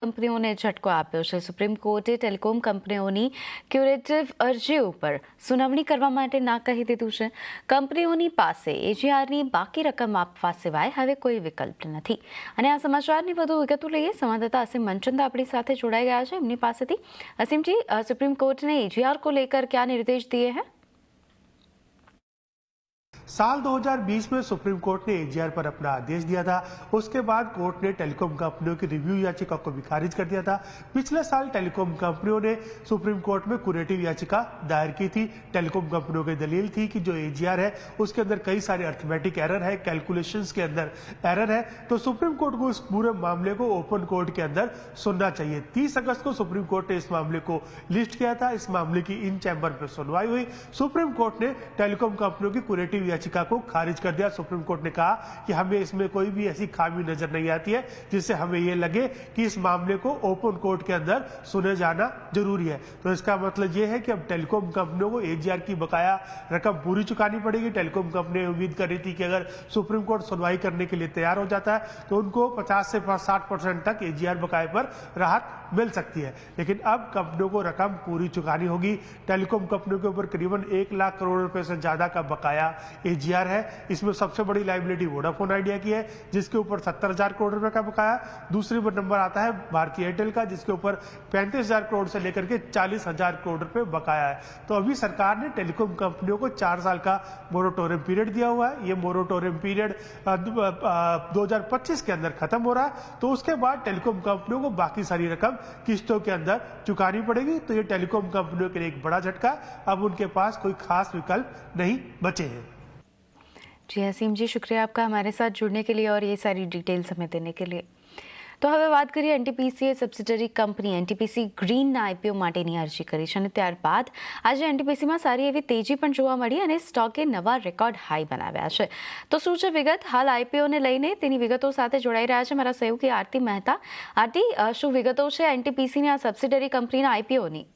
કંપનીઓને ઝટકો આપ્યો છે. સુપ્રીમ કોર્ટે ટેલિકોમ કંપનીઓની ક્યુરેટિવ અરજી ઉપર સુનાવણી કરવા માટે ના કહી દીધું છે. કંપનીઓની પાસે એજીઆરની બાકી રકમ આપવા સિવાય હવે કોઈ વિકલ્પ નથી. અને આ સમાચારની વધુ વિગતો લઈએ. સંવાદદાતા અસીમ મંચંદ આપણી સાથે જોડાઈ ગયા છે એમની પાસેથી. असीम जी, सुप्रीम कोर्ट ने एजीआर को लेकर क्या निर्देश दिए हैं? साल 2020 में सुप्रीम कोर्ट ने एजीआर पर अपना आदेश दिया था। उसके बाद कोर्ट ने टेलीकॉम कंपनियों की रिव्यू याचिका को भी खारिज कर दिया था। पिछले साल टेलीकॉम कंपनियों ने सुप्रीम कोर्ट में क्यूरेटिव याचिका दायर की थी। टेलीकॉम कंपनियों की दलील थी कि जो एजीआर है उसके अंदर कई सारे अर्थमेटिक एरर है, कैलकुलेशंस के अंदर एरर है, तो सुप्रीम कोर्ट को इस पूरे मामले को ओपन कोर्ट के अंदर सुनना चाहिए। 30 अगस्त को सुप्रीम कोर्ट ने इस मामले को लिस्ट किया था। इस मामले की इन चैम्बर पर सुनवाई हुई। सुप्रीम कोर्ट ने टेलीकॉम कंपनियों की क्यूरेटिव याचिका को खारिज कर दिया। सुप्रीम कोर्ट ने कहा कि हमें इसमें कोई भी ऐसी खामी नजर नहीं आती है जिससे हमें यह लगे कि इस मामले को ओपन कोर्ट के अंदर सुने जाना जरूरी है। तो इसका मतलब यह है कि अब टेलीकॉम कंपनियों को एजीआर की बकाया रकम पूरी चुकानी पड़ेगी। टेलीकॉम कंपनी उम्मीद कर रही थी कि अगर सुप्रीम कोर्ट सुनवाई करने के लिए तैयार हो जाता है तो उनको 50 से 60% तक एजीआर बकाये पर राहत मिल सकती है, लेकिन अब कंपनियों को रकम पूरी चुकानी होगी। टेलीकॉम कंपनियों के ऊपर करीबन 1 लाख करोड़ रुपए से ज्यादा का बकाया एजीआर है। इसमें सबसे बड़ी लायबिलिटी वोडाफोन आइडिया की है जिसके ऊपर 70,000 करोड़ रुपए का बकाया। दूसरी नंबर आता है भारतीय एयरटेल का जिसके ऊपर 35,000 करोड़ से लेकर के 40,000 करोड़ रुपए बकाया है। तो अभी सरकार ने टेलीकॉम कंपनियों को 4 साल का मोरेटोरियम पीरियड दिया हुआ है। ये मोरेटोरियम पीरियड 2025 के अंदर खत्म हो रहा है, तो उसके बाद टेलीकॉम कंपनियों को बाकी सारी रकम किस्तों के अंदर चुकानी पड़ेगी। तो ये टेलीकॉम कंपनियों के लिए एक बड़ा झटका। अब उनके पास कोई खास विकल्प नहीं बचे हैं। जी असीम जी, शुक्रिया आपका हमारे साथ जुड़ने के लिए और ये सारी डिटेल्स हमें देने के लिए. તો હવે વાત કરીએ એનટીપીસીએ સબસિડરી કંપની એનટીપીસી ગ્રીનના આઈપીઓ માટેની અરજી કરી છે અને ત્યારબાદ આજે એનટીપીસીમાં સારી એવી તેજી પણ જોવા મળી અને સ્ટોકે નવા રેકોર્ડ હાઈ બનાવ્યા છે. તો શું છે વિગત? હાલ આઈપીઓને લઈને તેની વિગતો સાથે જોડાઈ રહ્યા છે મારા સહયોગી આરતી મહેતા. આરતી, શું વિગતો છે એનટીપીસીની આ સબસિડરી કંપનીના આઈપીઓની?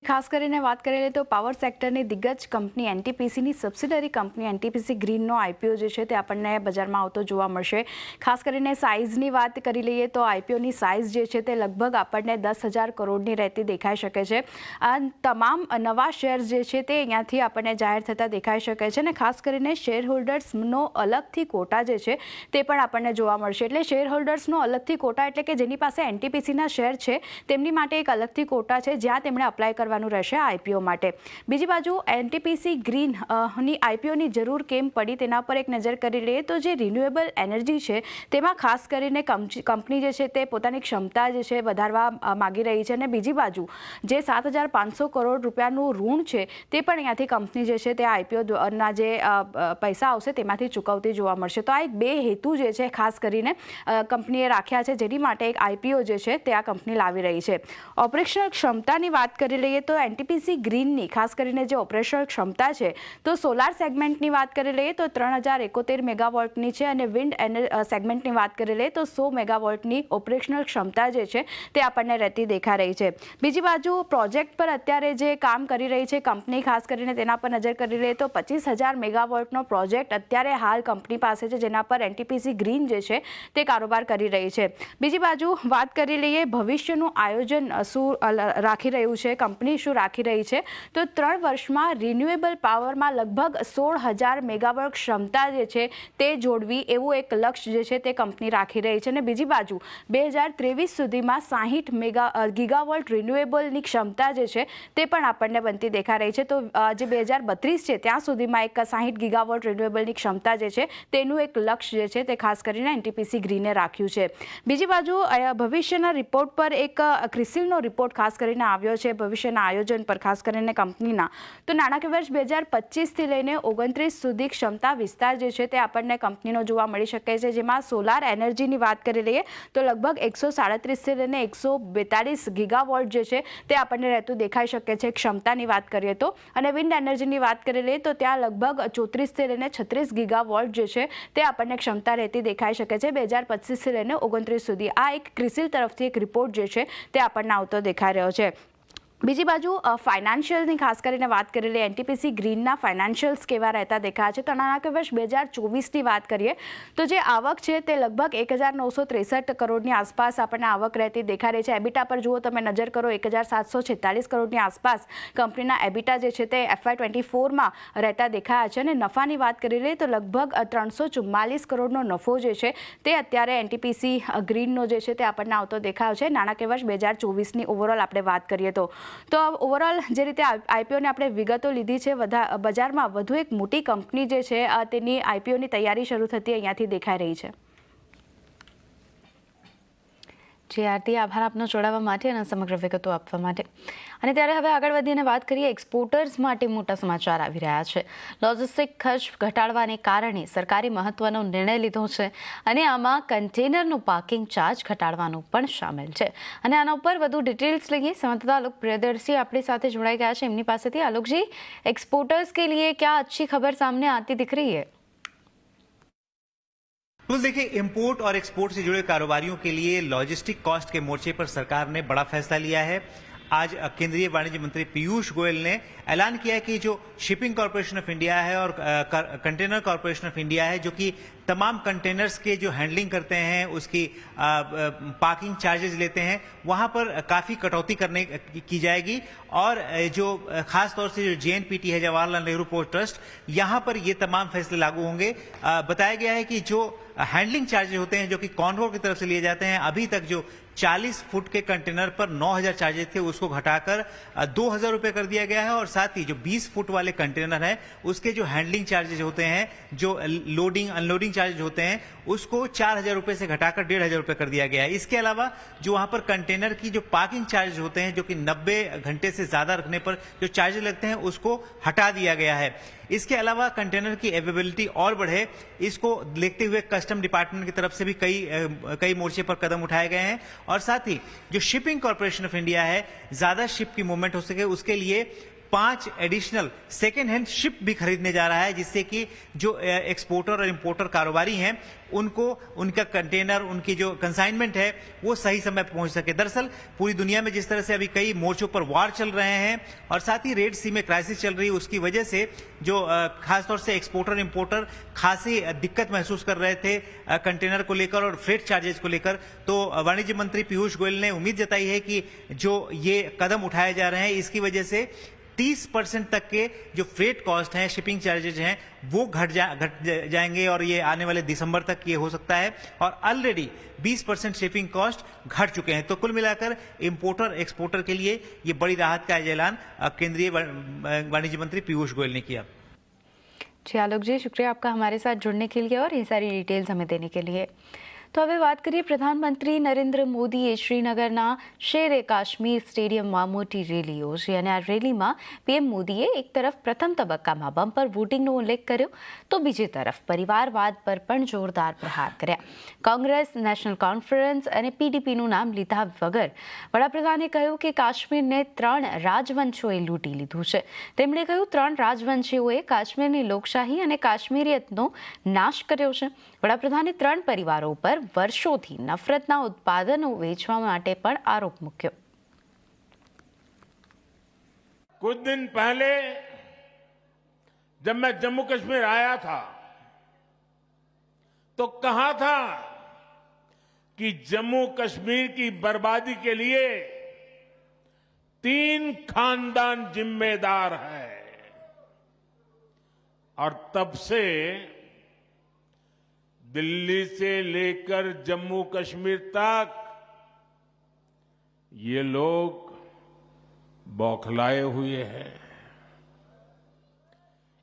ખાસ કરીને વાત કરીએ તો પાવર સેક્ટરની દિગ્ગજ કંપની એનટીપીસીની સબસિડરી કંપની એનટીપીસી ગ્રીનનો આઈપીઓ જે છે તે આપણને બજારમાં આવતો જોવા મળશે. ખાસ કરીને સાઇઝની વાત કરી લઈએ તો આઈપીઓની સાઇઝ જે છે તે લગભગ આપણને 10,000 કરોડની રહેતી દેખાઈ શકે છે. આ તમામ નવા શેર જે છે તે અહીંયાથી આપણને જાહેર થતા દેખાઈ શકે છે અને ખાસ કરીને શેર હોલ્ડર્સનો અલગથી કોટા જે છે તે પણ આપણને જોવા મળશે. એટલે શેર હોલ્ડર્સનો અલગથી કોટા એટલે કે જેની પાસે એનટીપીસીના શેર છે તેમની માટે એક અલગથી કોટા છે જ્યાં તેમણે અપ્લાય કરવા રહેશે આઈપીઓ માટે. બીજી બાજુ એનટીપીસી ગ્રીન ની આઈપીઓની જરૂર કેમ પડી તેના પર એક નજર કરી લઈએ તો જે રિન્યુએબલ એનર્જી છે તેમાં ખાસ કરીને કંપની જે છે તે પોતાની ક્ષમતા જે છે વધારવા માગી રહી છે અને બીજી બાજુ જે 7,500 કરોડ રૂપિયાનું ઋણ છે તે પણ અહીંયાથી કંપની જે છે તે આઈપીઓના જે પૈસા આવશે તેમાંથી ચૂકવતી જોવા મળશે. તો આ એક બે હેતુ જે છે ખાસ કરીને કંપનીએ રાખ્યા છે જેની માટે એક આઈપીઓ જે છે તે આ કંપની લાવી રહી છે. ઓપરેશનલ ક્ષમતાની વાત કરી લઈએ તો એનટીપીસી ગ્રીનની ખાસ કરીને જે ઓપરેશનલ ક્ષમતા છે તો સોલાર સેગમેન્ટની વાત કરી લઈએ તો 3,071 મેગાવોલ્ટની છે અને વિન્ડ સેગમેન્ટની વાત કરી લઈએ તો 100 મેગાવોલ્ટની ઓપરેશનલ ક્ષમતા જે છે તે આપણને રહેતી દેખાઈ રહી છે. બીજી બાજુ પ્રોજેક્ટ પર અત્યારે જે કામ કરી રહી છે કંપની ખાસ કરીને તેના પર નજર કરી લઈએ તો 25,000 મેગાવોલ્ટનો પ્રોજેક્ટ અત્યારે હાલ કંપની પાસે છે જેના પર એનટીપીસી ગ્રીન જે છે તે કારોબાર કરી રહી છે. બીજી બાજુ વાત કરી લઈએ ભવિષ્યનું આયોજન શું રાખી રહ્યું છે કંપની, શું રાખી રહી છે તો 3 વર્ષમાં રિન્યુએબલ પાવરમાં લગભગ 16,000 મેગાવોટ ક્ષમતા જે છે તે જોડવી એવું એક લક્ષ્ય જે છે તે કંપની રાખી રહી છે અને બીજી બાજુ 2023 સુધીમાં 60 ગીગાવોલ્ટ રિન્યુએબલની ક્ષમતા જે છે તે પણ આપણને બનતી દેખાઈ રહી છે. તો જે 2032 છે ત્યાં સુધીમાં એક 60 ગીગાવોલ્ટ રિન્યુએબલની ક્ષમતા જે છે તેનું એક લક્ષ્ય જે છે તે ખાસ કરીને એનટીપીસી ગ્રીને રાખ્યું છે. બીજી બાજુ ભવિષ્યના રિપોર્ટ પર એક ક્રિસિલનો રિપોર્ટ ખાસ કરીને આવ્યો છે ભવિષ્યના આયોજન પર ખાસ કરીને કંપનીના. તો નાણાકીય વર્ષ 2025થી લઈને 29 સુધી ક્ષમતા વિસ્તાર જે છે તે આપણને કંપનીનો જોવા મળી શકે છે જેમાં સોલાર એનર્જીની વાત કરી લઈએ તો લગભગ 137થી લઈને 142 ગીગાવોલ્ટ જે છે તે આપણને રહેતું દેખાઈ શકે છે ક્ષમતાની વાત કરીએ તો. અને વિન્ડ એનર્જીની વાત કરી લઈએ તો ત્યાં લગભગ 34થી લઈને 36 ગીગાવોલ્ટ જે છે તે આપણને ક્ષમતા રહેતી દેખાઈ શકે છે 2025થી લઈને 29 સુધી. આ એક ક્રિસિલ તરફથી એક રિપોર્ટ જે છે તે આપણને આવતો દેખાઈ રહ્યો છે. બીજી બાજુ ફાઇનાન્શિયલની ખાસ કરીને વાત કરી લઈએ એનટીપીસી ગ્રીનના ફાઇનાન્શિયલ્સ કેવા રહેતા દેખાયા છે તો નાણાકીય વર્ષ 2024ની વાત કરીએ તો જે આવક છે તે લગભગ 1963 કરોડની આસપાસ આપણને આવક રહેતી દેખાઈ રહી છે એબિટા પર જુઓ તમે નજર કરો 1746 કરોડની આસપાસ કંપનીના એબિટા જે છે તે FY24માં રહેતા દેખાયા છે અને નફાની વાત કરી લઈએ તો લગભગ 344 કરોડનો નફો જે છે તે અત્યારે એનટીપીસી ગ્રીનનો જે છે તે આપણને આવતો દેખાયો છે નાણાકીય વર્ષ 2024ની ઓવરઓલ આપણે વાત કરીએ તો ઓવરઓલ જે રીતે આઈપીઓની આપણે વિગતો લીધી છે બજારમાં વધુ એક મોટી કંપની જે છે તેની આઈપીઓની તૈયારી શરૂ થતી અહીંયાથી દેખાઈ રહી છે જી આરતી આભાર આપનો જોડાવા માટે અને સમગ્ર વિગતો આપવા માટે અને ત્યારે હવે આગળ વધીને વાત કરીએ એક્સપોર્ટર્સ માટે મોટા સમાચાર આવી રહ્યા છે લોજિસ્ટિક ખર્ચ ઘટાડવાને કારણે સરકારે મહત્વનો નિર્ણય લીધો છે અને આમાં કન્ટેનરનો પાર્કિંગ ચાર્જ ઘટાડવાનો પણ સામેલ છે અને આના ઉપર વધુ ડિટેલ્સ લઈએ संवाददाता आलोक प्रियदर्शी अपनी साथ जुड़ाई गया है एमनी पासेथी आलोक जी एक्सपोर्टर्स के लिए क्या अच्छी खबर सामने आती दिख रही है तो देखिए इंपोर्ट और एक्सपोर्ट से जुड़े कारोबारियों के लिए लॉजिस्टिक कॉस्ट के मोर्चे पर सरकार ने बड़ा फैसला लिया है। आज केंद्रीय वाणिज्य मंत्री पीयूष गोयल ने ऐलान किया है कि जो शिपिंग कॉर्पोरेशन ऑफ इंडिया है और कंटेनर कॉर्पोरेशन ऑफ इंडिया है जो कि तमाम कंटेनर्स के जो हैंडलिंग करते हैं उसकी पार्किंग चार्जेस लेते हैं वहां पर काफी कटौती करने की जाएगी और जो खास तौर से जो JNPT है जवाहरलाल नेहरू पोर्ट ट्रस्ट यहां पर ये तमाम फैसले लागू होंगे। बताया गया है कि जो हैंडलिंग चार्जेस होते हैं जो कि कॉन्वोर की तरफ से लिए जाते हैं अभी तक जो 40 फुट के कंटेनर पर 9,000 चार्जेस थे उसको घटाकर 2,000 रुपए कर दिया गया है और साथ ही जो 20 फुट वाले कंटेनर है उसके जो हैंडलिंग चार्जेस होते हैं जो लोडिंग अनलोडिंग चार्जेस होते हैं उसको 4,000 रुपए से घटाकर 1,500 रुपए कर दिया गया है। इसके अलावा जो वहां पर कंटेनर की जो पार्किंग चार्जेस होते हैं जो कि 90 घंटे से ज्यादा रखने पर जो चार्जेस लगते हैं उसको हटा दिया गया है। इसके अलावा कंटेनर की अवेलेबिलिटी और बढ़े इसको देखते हुए कस्टम डिपार्टमेंट की तरफ से भी कई मोर्चे पर कदम उठाए गए हैं और साथ ही जो शिपिंग कॉर्पोरेशन ऑफ इंडिया है ज्यादा शिप की मूवमेंट हो सके उसके लिए 5 एडिशनल सेकेंड हैंड शिप भी खरीदने जा रहा है जिससे कि जो एक्सपोर्टर और इंपोर्टर कारोबारी हैं उनको उनका कंटेनर उनकी जो कंसाइनमेंट है वो सही समय पर पहुंच सके। दरअसल पूरी दुनिया में जिस तरह से अभी कई मोर्चों पर वार चल रहे हैं और साथ ही रेड सी में क्राइसिस चल रही है उसकी वजह से जो खासतौर से एक्सपोर्टर इंपोर्टर खासी दिक्कत महसूस कर रहे थे कंटेनर को लेकर और फ्रेट चार्जेस को लेकर। तो वाणिज्य मंत्री पीयूष गोयल ने उम्मीद जताई है कि जो ये कदम उठाए जा रहे हैं इसकी वजह से 30% तक के जो फ्रेट कॉस्ट हैं शिपिंग चार्जेज हैं वो घट जाएंगे और ये आने वाले दिसंबर तक ये हो सकता है और ऑलरेडी 20% शिपिंग कॉस्ट घट चुके हैं। तो कुल मिलाकर इंपोर्टर एक्सपोर्टर के लिए ये बड़ी राहत का ऐलान केंद्रीय वाणिज्य मंत्री पीयूष गोयल ने किया। जी आलोक जी शुक्रिया आपका हमारे साथ जुड़ने के लिए और ये सारी डिटेल्स हमें देने के लिए। तो હવે વાત કરીએ પ્રધાનમંત્રી નરેન્દ્ર મોદીએ શ્રીનગરના શેરે કાશ્મીર સ્ટેડિયમમાં મોટી રેલી યોજી અને આ રેલીમાં પીએમ મોદીએ એક તરફ પ્રથમ તબક્કામાં બમ્પર વોટિંગનો ઉલ્લેખ કર્યો તો બીજી તરફ પરિવારવાદ પર પણ જોરદાર પ્રહાર કર્યા। કોંગ્રેસ નેશનલ કોન્ફરન્સ અને PDPનું નામ લીધા વગર વડાપ્રધાને કહ્યું કે કાશ્મીરને 3 રાજવંશોએ લૂંટી લીધું છે। તેમણે કહ્યું 3 રાજવંશીઓએ કાશ્મીરની લોકશાહી અને કાશ્મીરિયતનો નાશ કર્યો છે। વડાપ્રધાને 3 પરિવારો પર વર્ષોથી નફરતના ઉત્પાદનો વેચવા માટે પણ આરોપ મૂક્યો। कुछ दिन पहले जब मैं जम्मू कश्मीर आया था तो कहा था कि जम्मू कश्मीर की बर्बादी के लिए 3 खानदान जिम्मेदार है और तब से दिल्ली से लेकर जम्मू कश्मीर तक ये लोग बौखलाए हुए हैं।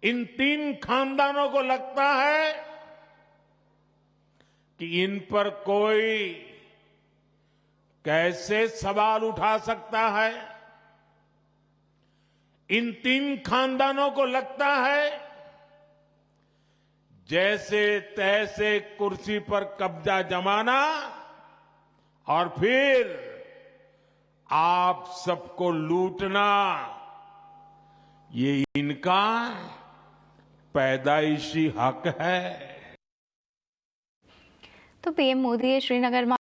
इन 3 खानदानों को लगता है कि इन पर कोई कैसे सवाल उठा सकता है। इन 3 खानदानों को लगता है जैसे तैसे कुर्सी पर कब्जा जमाना और फिर आप सबको लूटना ये इनका पैदाइशी हक है। તો પીએમ મોદીએ શ્રીનગરમાં